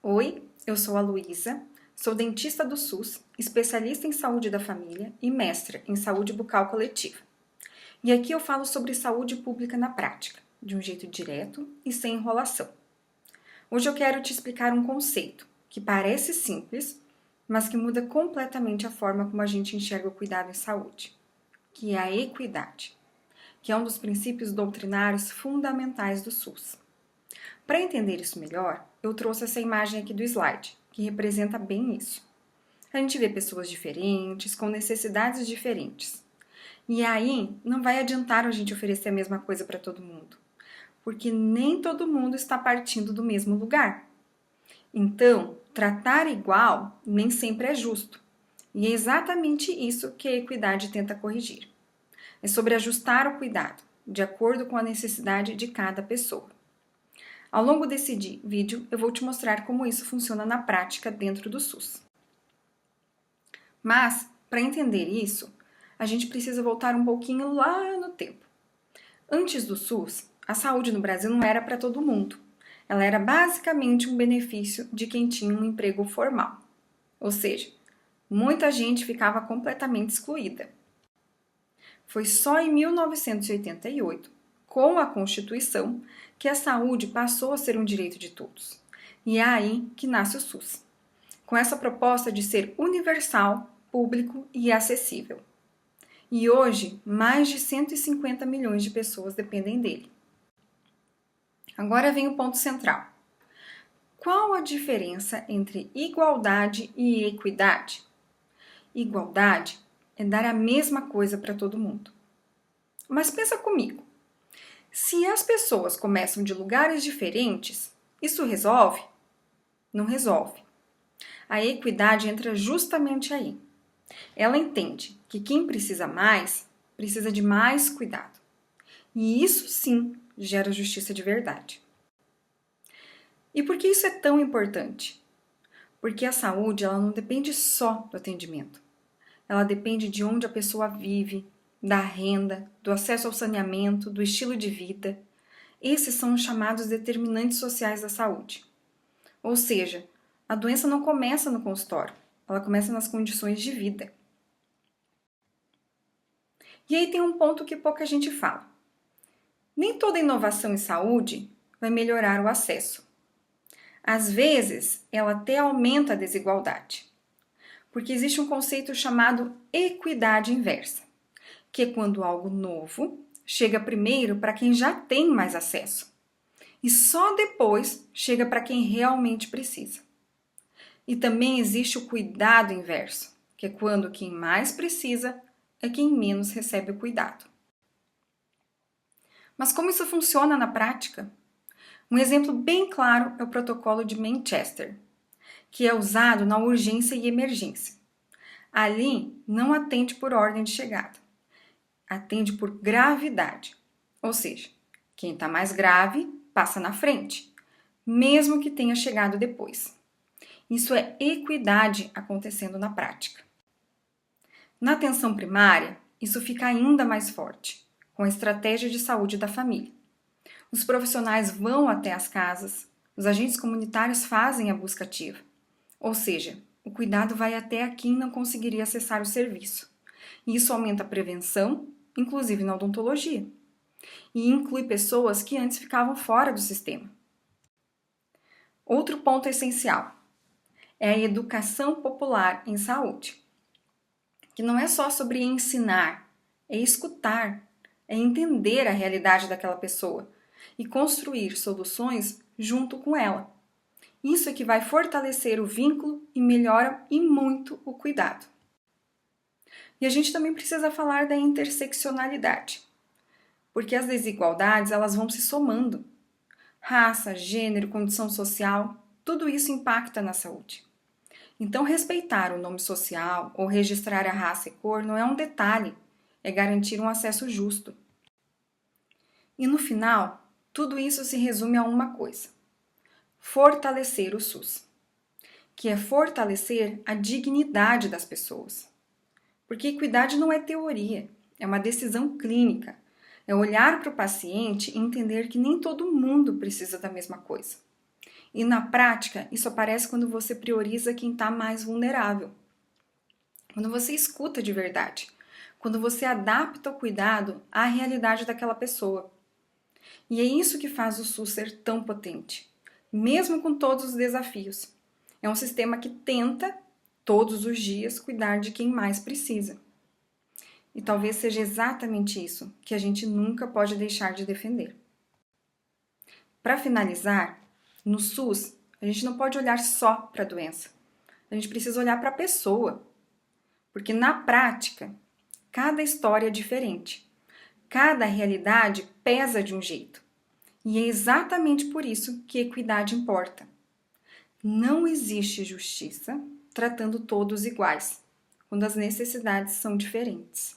Oi, eu sou a Luísa, sou dentista do SUS, especialista em saúde da família e mestra em saúde bucal coletiva. E aqui eu falo sobre saúde pública na prática, de um jeito direto e sem enrolação. Hoje eu quero te explicar um conceito que parece simples, mas que muda completamente a forma como a gente enxerga o cuidado em saúde, que é a equidade, que é um dos princípios doutrinários fundamentais do SUS. Para entender isso melhor, eu trouxe essa imagem aqui do slide, que representa bem isso. A gente vê pessoas diferentes, com necessidades diferentes. E aí, não vai adiantar a gente oferecer a mesma coisa para todo mundo, porque nem todo mundo está partindo do mesmo lugar. Então, tratar igual nem sempre é justo. E é exatamente isso que a equidade tenta corrigir. É sobre ajustar o cuidado, de acordo com a necessidade de cada pessoa. Ao longo desse vídeo, eu vou te mostrar como isso funciona na prática dentro do SUS. Mas, para entender isso, a gente precisa voltar um pouquinho lá no tempo. Antes do SUS, a saúde no Brasil não era para todo mundo. Ela era basicamente um benefício de quem tinha um emprego formal. Ou seja, muita gente ficava completamente excluída. Foi só em 1988, com a Constituição, que a saúde passou a ser um direito de todos. E é aí que nasce o SUS, com essa proposta de ser universal, público e acessível. E hoje, mais de 150 milhões de pessoas dependem dele. Agora vem o ponto central. Qual a diferença entre igualdade e equidade? Igualdade é dar a mesma coisa para todo mundo. Mas pensa comigo. Se as pessoas começam de lugares diferentes, isso resolve? Não resolve. A equidade entra justamente aí. Ela entende que quem precisa de mais cuidado. E isso sim gera justiça de verdade. E por que isso é tão importante? Porque a saúde ela não depende só do atendimento. Ela depende de onde a pessoa vive, da renda, do acesso ao saneamento, do estilo de vida. Esses são os chamados determinantes sociais da saúde. Ou seja, a doença não começa no consultório, ela começa nas condições de vida. E aí tem um ponto que pouca gente fala. Nem toda inovação em saúde vai melhorar o acesso. Às vezes, ela até aumenta a desigualdade, porque existe um conceito chamado equidade inversa, que é quando algo novo chega primeiro para quem já tem mais acesso e só depois chega para quem realmente precisa. E também existe o cuidado inverso, que é quando quem mais precisa é quem menos recebe o cuidado. Mas como isso funciona na prática? Um exemplo bem claro é o protocolo de Manchester, que é usado na urgência e emergência. Ali não atende por ordem de chegada, atende por gravidade, ou seja, quem está mais grave passa na frente, mesmo que tenha chegado depois. Isso é equidade acontecendo na prática. Na atenção primária, isso fica ainda mais forte, com a estratégia de saúde da família. Os profissionais vão até as casas, os agentes comunitários fazem a busca ativa, ou seja, o cuidado vai até a quem não conseguiria acessar o serviço. E isso aumenta a prevenção, inclusive na odontologia, e inclui pessoas que antes ficavam fora do sistema. Outro ponto essencial é a educação popular em saúde, que não é só sobre ensinar, é escutar, é entender a realidade daquela pessoa e construir soluções junto com ela. Isso é que vai fortalecer o vínculo e melhora e muito o cuidado. E a gente também precisa falar da interseccionalidade, porque as desigualdades elas vão se somando. Raça, gênero, condição social, tudo isso impacta na saúde. Então, respeitar o nome social ou registrar a raça e cor não é um detalhe, é garantir um acesso justo. E no final, tudo isso se resume a uma coisa: fortalecer o SUS, que é fortalecer a dignidade das pessoas. Porque equidade não é teoria, é uma decisão clínica. É olhar para o paciente e entender que nem todo mundo precisa da mesma coisa. E na prática, isso aparece quando você prioriza quem está mais vulnerável. Quando você escuta de verdade. Quando você adapta o cuidado à realidade daquela pessoa. E é isso que faz o SUS ser tão potente, mesmo com todos os desafios. É um sistema que tenta, todos os dias, cuidar de quem mais precisa. E talvez seja exatamente isso que a gente nunca pode deixar de defender. Para finalizar, no SUS, a gente não pode olhar só para a doença. A gente precisa olhar para a pessoa. Porque na prática, cada história é diferente. Cada realidade pesa de um jeito. E é exatamente por isso que equidade importa. Não existe justiça tratando todos iguais, quando as necessidades são diferentes.